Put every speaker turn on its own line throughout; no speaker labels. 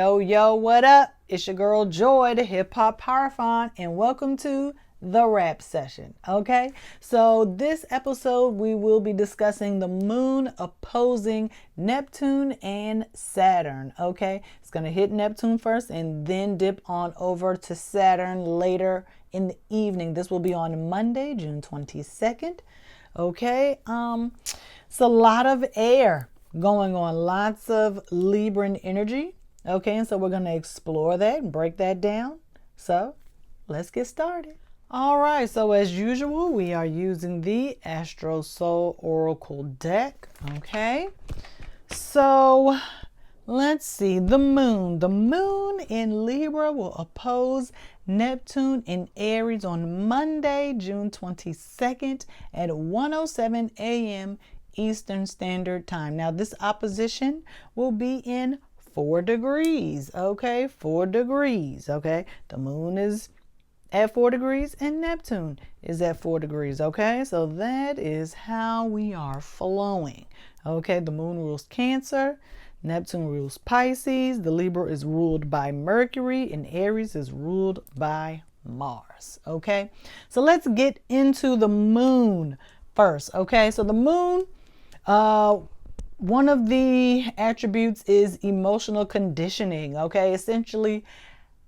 Yo, what up? It's your girl Joy, the Hip Hop Parathon, and welcome to the rap session. Okay, so this episode we will be discussing the moon opposing Neptune and Saturn. Okay, it's going to hit Neptune first and then dip on over to Saturn later in the evening. This will be on Monday, June 22nd. Okay, it's a lot of air going on, lots of Libran energy. Okay, and so we're going to explore that and break that down. So let's get started. All right, so as usual, we are using the Astro Soul Oracle deck. Okay, so let's see. The moon in Libra will oppose Neptune in Aries on Monday, June 22nd at 1:07 a.m. Eastern Standard Time. Now, this opposition will be in 4 degrees, okay? 4 degrees, okay? The moon is at 4 degrees and Neptune is at 4 degrees, okay? So that is how we are flowing, okay? The moon rules Cancer, Neptune rules Pisces, the Libra is ruled by Mercury, and Aries is ruled by Mars, okay? So let's get into the moon first, okay? So the moon, one of the attributes is emotional conditioning, okay? Essentially,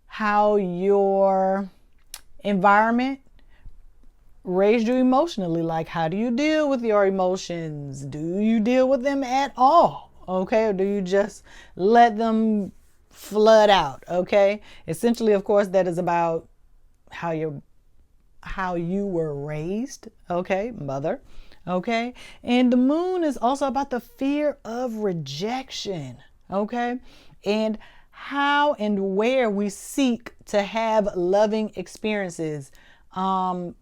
how your environment raised you emotionally. Like, how do you deal with your emotions? Do you deal with them at all? Okay, or do you just let them flood out? Okay, essentially, of course, that is about how you were raised. Okay, mother. Okay, and the moon is also about the fear of rejection. Okay, and how and where we seek to have loving experiences. Are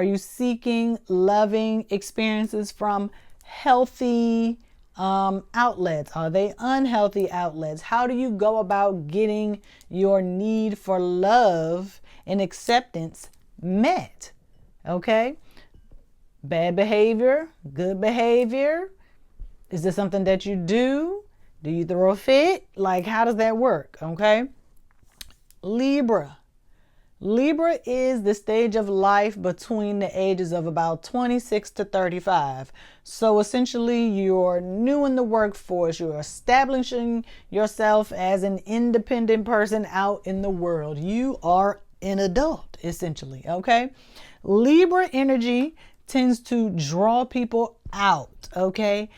you seeking loving experiences from healthy outlets? Are they unhealthy outlets? How do you go about getting your need for love and acceptance met? Okay. Bad behavior, good behavior. Is this something that you do? Do you throw a fit? Like, how does that work? Okay. Libra. Libra is the stage of life between the ages of about 26 to 35. So essentially, you're new in the workforce. You're establishing yourself as an independent person out in the world. You are an adult, essentially. Okay. Libra energy tends to draw people out, okay?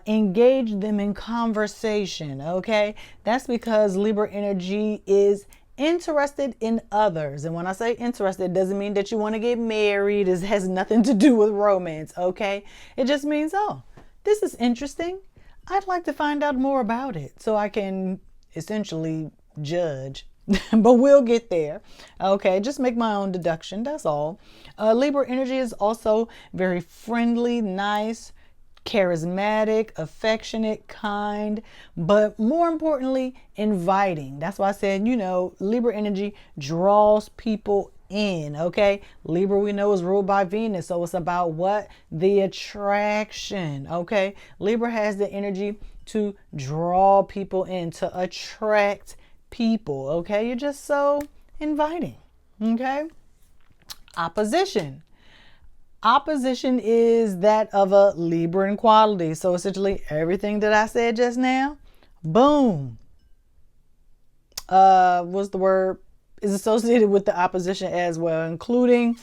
Engage them in conversation, okay? That's because Libra energy is interested in others. And when I say interested, it doesn't mean that you want to get married. It has nothing to do with romance, okay? It just means, oh, this is interesting. I'd like to find out more about it so I can essentially judge. But we'll get there. Okay, just make my own deduction. That's all. Libra energy is also very friendly, nice, charismatic, affectionate, kind, but more importantly, inviting. That's why I said, Libra energy draws people in. Okay, Libra, we know, is ruled by Venus, so it's about what? The attraction. Okay, Libra has the energy to draw people in, to attract people. Okay, you're just so inviting. Okay, opposition is that of a Libran quality. So essentially everything that I said just now, boom, what's the word, is associated with the opposition as well, including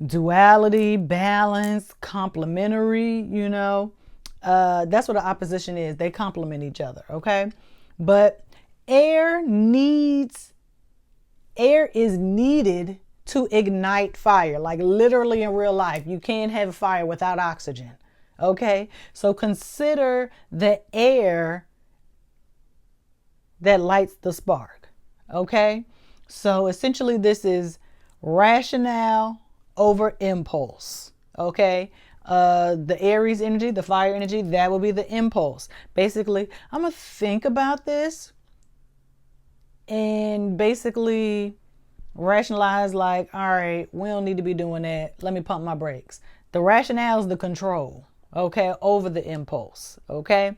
duality, balance, complementary. That's what the opposition is. They complement each other. Okay. But air is needed to ignite fire, like literally in real life. You can't have a fire without oxygen. Okay, so consider the air that lights the spark. Okay, so essentially this is rationale over impulse. Okay, the Aries energy, the fire energy, that will be the impulse. Basically, I'm gonna think about this and basically rationalize, like, all right, we don't need to be doing that. Let me pump my brakes. The rationale is the control, okay, over the impulse. Okay,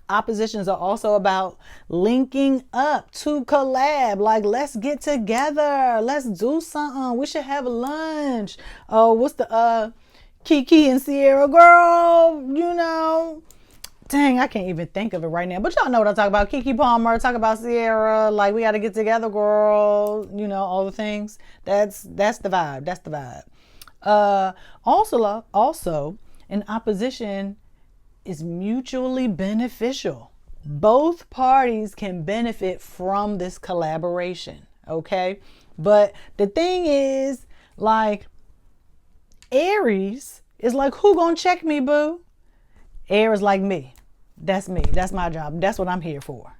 Oppositions are also about linking up to collab. Like, let's get together. Let's do something. We should have lunch. Oh, what's the Kiki and Sierra, girl, dang, I can't even think of it right now. But y'all know what I'm talking about. Kiki Palmer, talk about Sierra. Like, we got to get together, girl. All the things. That's the vibe. That's the vibe. Also, an opposition is mutually beneficial. Both parties can benefit from this collaboration, okay? But the thing is, like, Aries is like, who gonna check me, boo? Aries like me. That's me. That's my job. That's what I'm here for.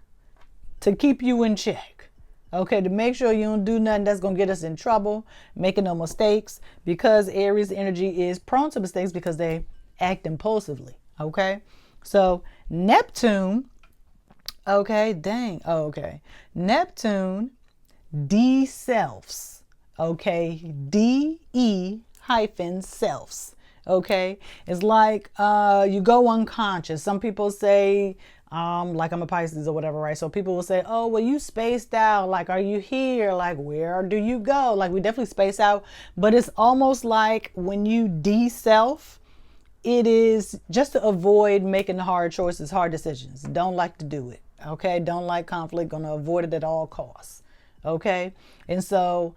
To keep you in check. Okay, to make sure you don't do nothing that's gonna get us in trouble, making no mistakes, because Aries energy is prone to mistakes because they act impulsively. Okay, so Neptune, Neptune de-selfs, D-E-selfs, it's like you go unconscious. Some people say, like I'm a Pisces or whatever, right? So people will say, oh, well, you spaced out. Like, are you here? Like, where do you go? Like, we definitely space out, but it's almost like when you de-self, it is just to avoid making hard choices, hard decisions. Don't like to do it. Okay. Don't like conflict. Gonna avoid it at all costs. Okay. And so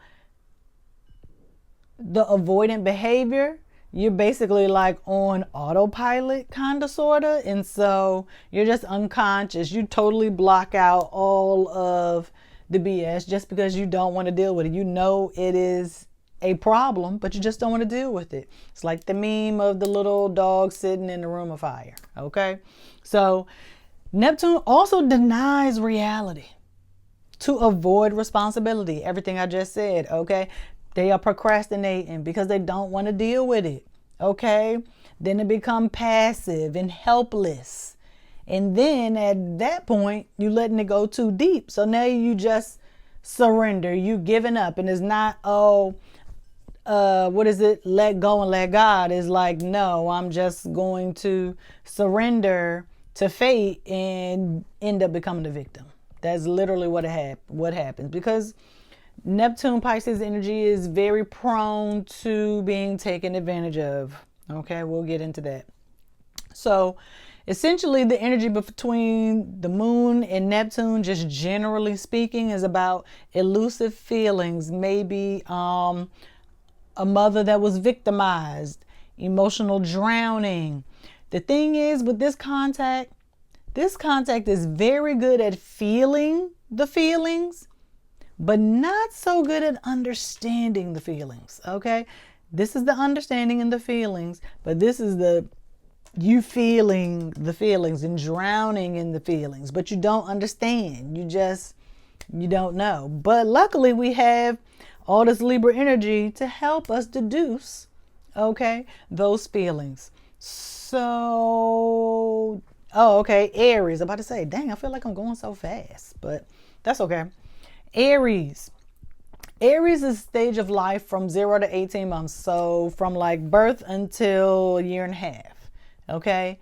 the avoidant behavior, you're basically like on autopilot, kind of, sort of. And so you're just unconscious. You totally block out all of the BS just because you don't want to deal with it. It is a problem, but you just don't want to deal with it. It's like the meme of the little dog sitting in the room of fire. Okay. So Neptune also denies reality to avoid responsibility. Everything I just said. Okay. They are procrastinating because they don't want to deal with it. Okay. Then they become passive and helpless. And then at that point, you letting it go too deep. So now you just surrender. You giving up. And it's not, what is it? Let go and let God. Is like, no, I'm just going to surrender to fate and end up becoming the victim. That's literally what happens, because Neptune Pisces energy is very prone to being taken advantage of. Okay, we'll get into that. So essentially the energy between the moon and Neptune, just generally speaking, is about elusive feelings, maybe a mother that was victimized, emotional drowning. The thing is, with this contact is very good at feeling the feelings, but not so good at understanding the feelings. Okay. This is the understanding and the feelings, but this is you feeling the feelings and drowning in the feelings, but you don't understand. You don't know. But luckily we have all this Libra energy to help us deduce, those feelings. So, Aries. I'm about to say, dang, I feel like I'm going so fast, but that's okay. Aries is a stage of life from 0 to 18 months. So from like birth until a year and a half. Okay.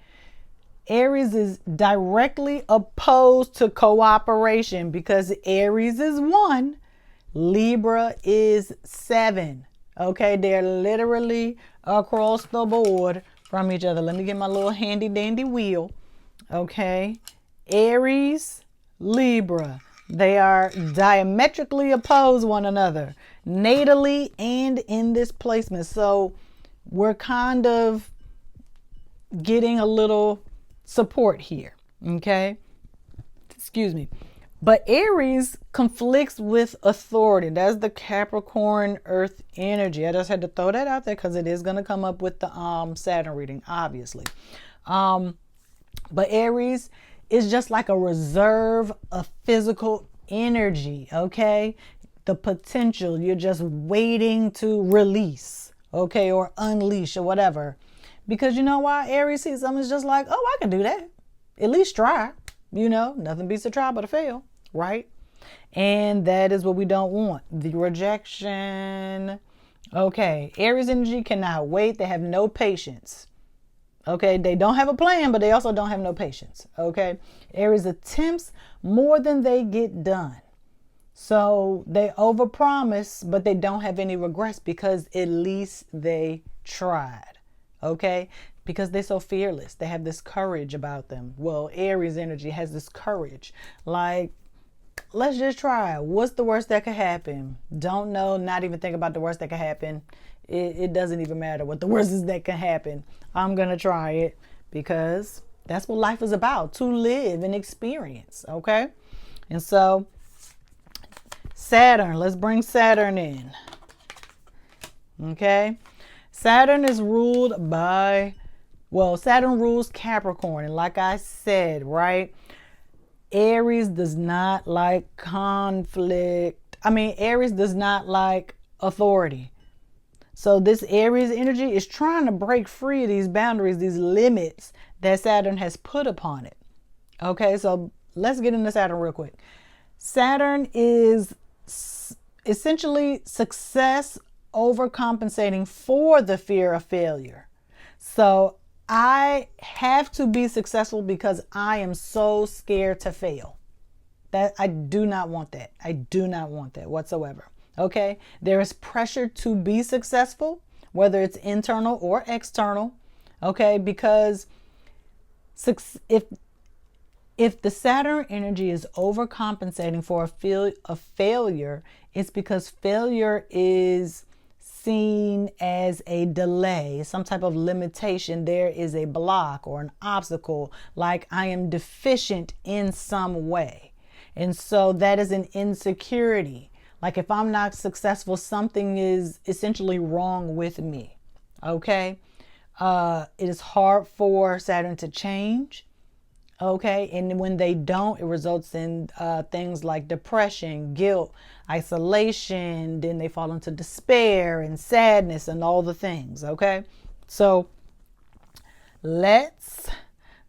Aries is directly opposed to cooperation because Aries is 1, Libra is 7. Okay. They're literally across the board from each other. Let me get my little handy dandy wheel. Okay. Aries, Libra. They are diametrically opposed one another, natally and in this placement. So we're kind of getting a little support here. Okay. Excuse me. But Aries conflicts with authority. That's the Capricorn Earth energy. I just had to throw that out there because it is going to come up with the Saturn reading, obviously. But Aries is just like a reserve of physical energy. Okay. The potential, you're just waiting to release, or unleash or whatever. Because you know why? Aries sees something, is just like, oh, I can do that. At least try. Nothing beats a try but a fail, right? And that is what we don't want. The rejection. Okay. Aries energy cannot wait. They have no patience. Okay, they don't have a plan, but they also don't have no patience. Okay, Aries attempts more than they get done. So they overpromise, but they don't have any regrets because at least they tried. Okay, because they're so fearless. They have this courage about them. Well, Aries energy has this courage. Like, let's just try. What's the worst that could happen? Don't know, not even think about the worst that could happen. It doesn't even matter what the worst is that can happen. I'm going to try it because that's what life is about, to live and experience. Okay. And so Saturn, let's bring Saturn in. Okay. Saturn is ruled by, well, Saturn rules Capricorn. And like I said, right, Aries does not like conflict. Aries does not like authority. So this Aries energy is trying to break free of these boundaries, these limits that Saturn has put upon it. Okay, so let's get into Saturn real quick. Saturn is essentially success overcompensating for the fear of failure. So I have to be successful because I am so scared to fail. That I do not want that. I do not want that whatsoever. Okay, there is pressure to be successful, whether it's internal or external. Okay, because if the Saturn energy is overcompensating for a failure, it's because failure is seen as a delay, some type of limitation. There is a block or an obstacle, like I am deficient in some way. And so that is an insecurity. Like if I'm not successful, something is essentially wrong with me. Okay. It is hard for Saturn to change. Okay. And when they don't, it results in things like depression, guilt, isolation. Then they fall into despair and sadness and all the things. Okay. So let's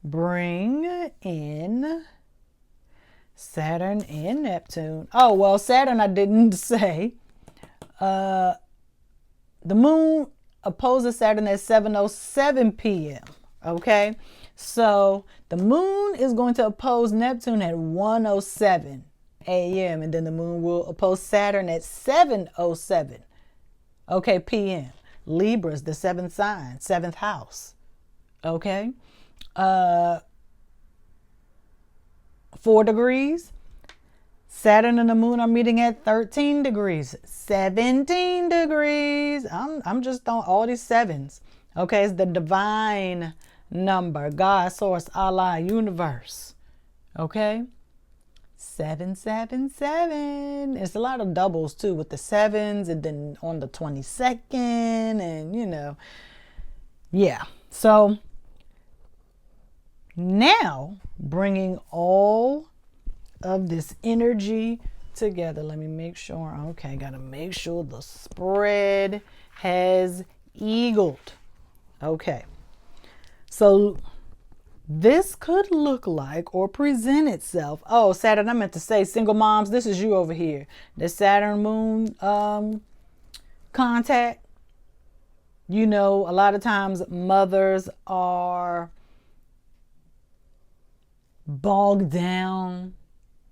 bring in Saturn and Neptune. Oh, well, Saturn, I didn't say. The moon opposes Saturn at 7:07 p.m. Okay. So the moon is going to oppose Neptune at 1:07 a.m. and then the moon will oppose Saturn at 7:07 p.m. Libras, the seventh sign, seventh house. Okay. 4 degrees. Saturn and the moon are meeting at 13 degrees, 17 degrees. I'm just on all these sevens. Okay, it's the divine number, God, source, Allah, universe. Okay, 777. It's a lot of doubles too with the sevens, and then on the 22nd, and yeah. So now bringing all of this energy together. Let me make sure. Okay, gotta make sure the spread has eagled. Okay, so this could look like or present itself. Oh, Saturn, I meant to say single moms, this is you over here. The Saturn moon contact. A lot of times mothers are bogged down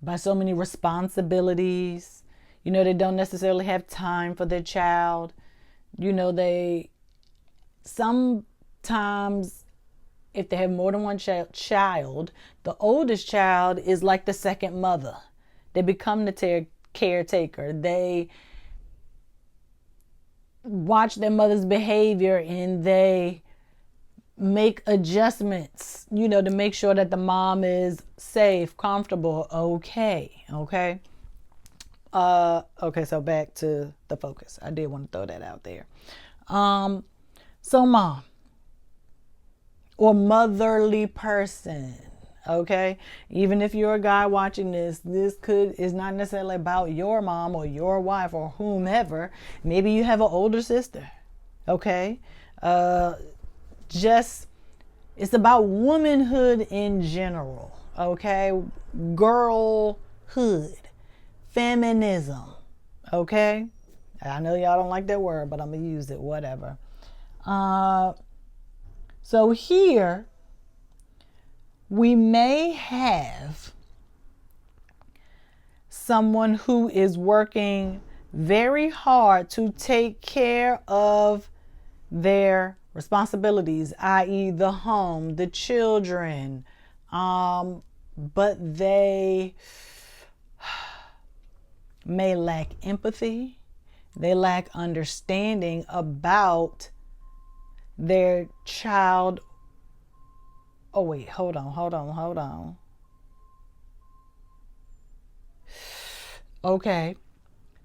by so many responsibilities. They don't necessarily have time for their child. They sometimes, if they have more than one child, the oldest child is like the second mother. They become the caretaker. They watch their mother's behavior and they make adjustments, to make sure that the mom is safe, comfortable, okay. Okay, so back to the focus. I did want to throw that out there. So mom or motherly person, okay? Even if you're a guy watching this is not necessarily about your mom or your wife or whomever. Maybe you have an older sister, okay? It's about womanhood in general, okay? Girlhood, feminism, okay? I know y'all don't like that word, but I'm gonna use it, whatever. So here we may have someone who is working very hard to take care of their responsibilities, i.e. the home, the children, but they may lack empathy. They lack understanding about their child. Oh wait, hold on. Okay,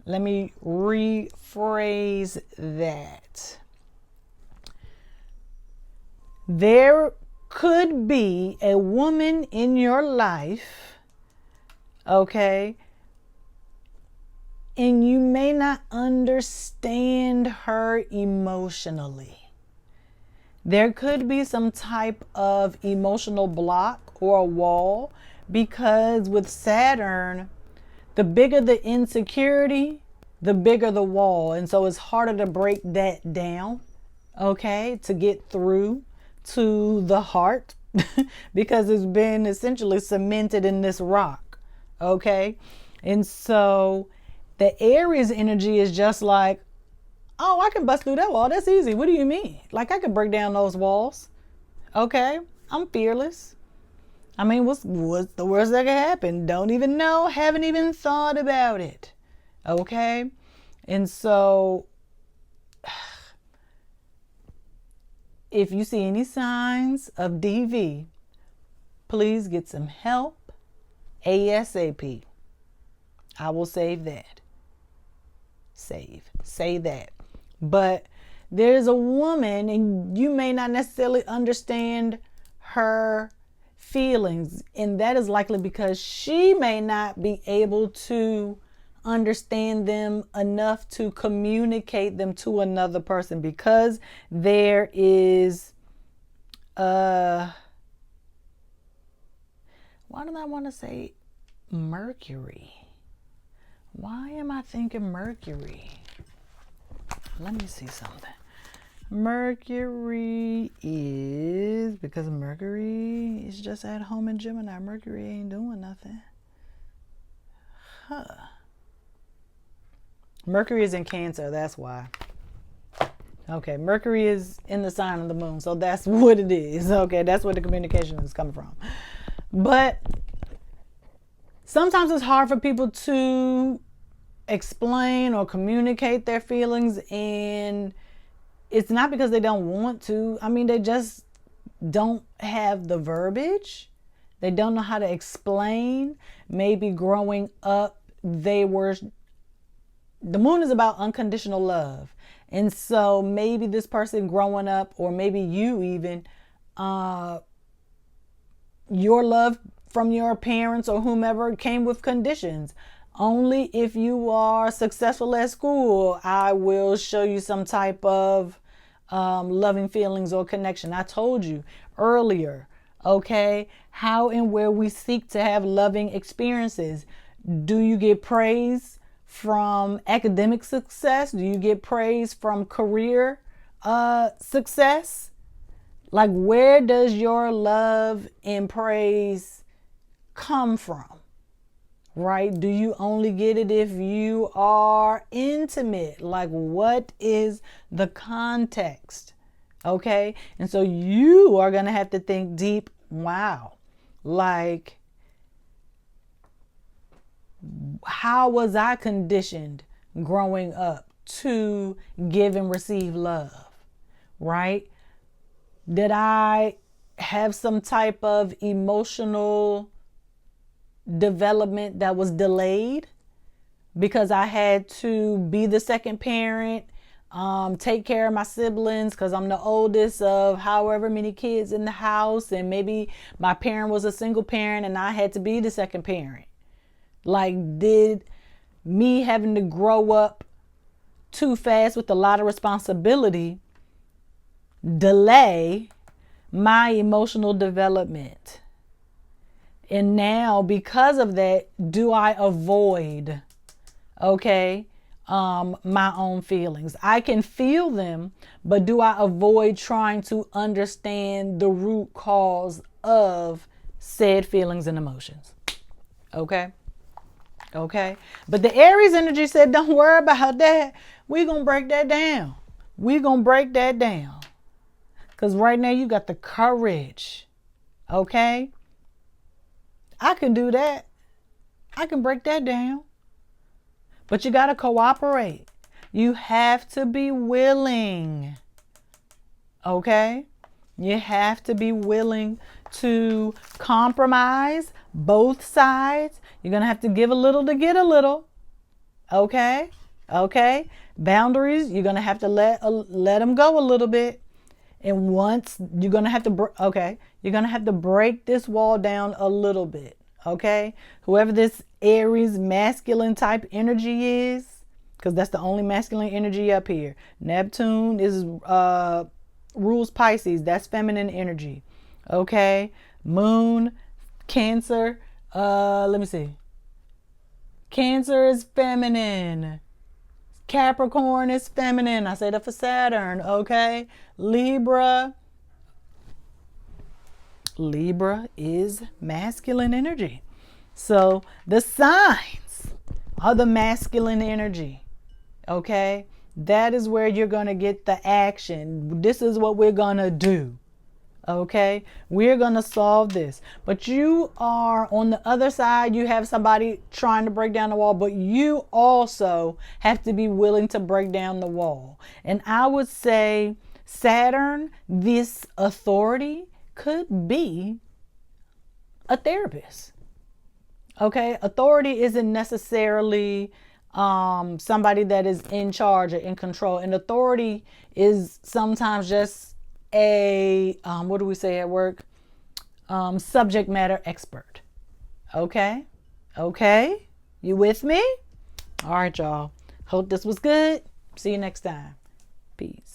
let me rephrase that. There could be a woman in your life, okay, and you may not understand her emotionally. There could be some type of emotional block or a wall, because with Saturn, the bigger the insecurity, the bigger the wall. And so it's harder to break that down, okay, to get through to the heart because it's been essentially cemented in this rock, okay? And so the Aries energy is just like, oh, I can bust through that wall. That's easy. What do you mean? Like, I can break down those walls. Okay, I'm fearless. I mean, what's the worst that could happen? Don't even know. Haven't even thought about it. Okay? And so, if you see any signs of DV, please get some help ASAP. I will save that. Say that. But there's a woman, and you may not necessarily understand her feelings, and that is likely because she may not be able to understand them enough to communicate them to another person, because there is why do I want to say Mercury? Why am I thinking Mercury? Let me see something. Mercury is, because Mercury is just at home in Gemini. Mercury ain't doing nothing. Mercury is in Cancer, that's why. Okay, Mercury is in the sign of the moon, so that's what it is. Okay, that's where the communication is coming from. But sometimes it's hard for people to explain or communicate their feelings, and it's not because they don't want to. I mean, they just don't have the verbiage. They don't know how to explain. Maybe growing up, the moon is about unconditional love. And so maybe this person growing up, or maybe you even, your love from your parents or whomever came with conditions. Only if you are successful at school, I will show you some type of loving feelings or connection. I told you earlier, okay, how and where we seek to have loving experiences. Do you get praise from academic success? Do you get praise from career success? Like, where does your love and praise come from? Right? Do you only get it if you are intimate? Like, what is the context? Okay. And so you are going to have to think deep. Wow. Like, how was I conditioned growing up to give and receive love? Right? Did I have some type of emotional development that was delayed because I had to be the second parent, take care of my siblings because I'm the oldest of however many kids in the house, and maybe my parent was a single parent and I had to be the second parent? Like, did me having to grow up too fast with a lot of responsibility delay my emotional development? And now, because of that, do I avoid, okay, my own feelings. I can feel them, but do I avoid trying to understand the root cause of said feelings and emotions? Okay. Okay. But the Aries energy said, don't worry about that. We're going to break that down. We're going to break that down. Because right now you got the courage. Okay. I can do that. I can break that down. But you got to cooperate. You have to be willing. Okay? You have to be willing to compromise both sides. You're going to have to give a little to get a little. Okay? Okay? Boundaries, you're going to have to let them go a little bit. And once you're going to have to, you're going to have to break this wall down a little bit. Okay, whoever this Aries masculine type energy is, because that's the only masculine energy up here. Neptune is rules Pisces. That's feminine energy. Okay, Moon, Cancer. Let me see. Cancer is feminine. Capricorn is feminine. I say that for Saturn. Okay, Libra is masculine energy. So the signs are the masculine energy. Okay? That is where you're going to get the action. This is what we're going to do. Okay? We're going to solve this. But you are on the other side. You have somebody trying to break down the wall, but you also have to be willing to break down the wall. And I would say Saturn, this authority, could be a therapist. Okay, authority isn't necessarily somebody that is in charge or in control. And authority is sometimes just a what do we say at work? Subject matter expert. Okay, you with me? All right, y'all. Hope this was good. See you next time. Peace.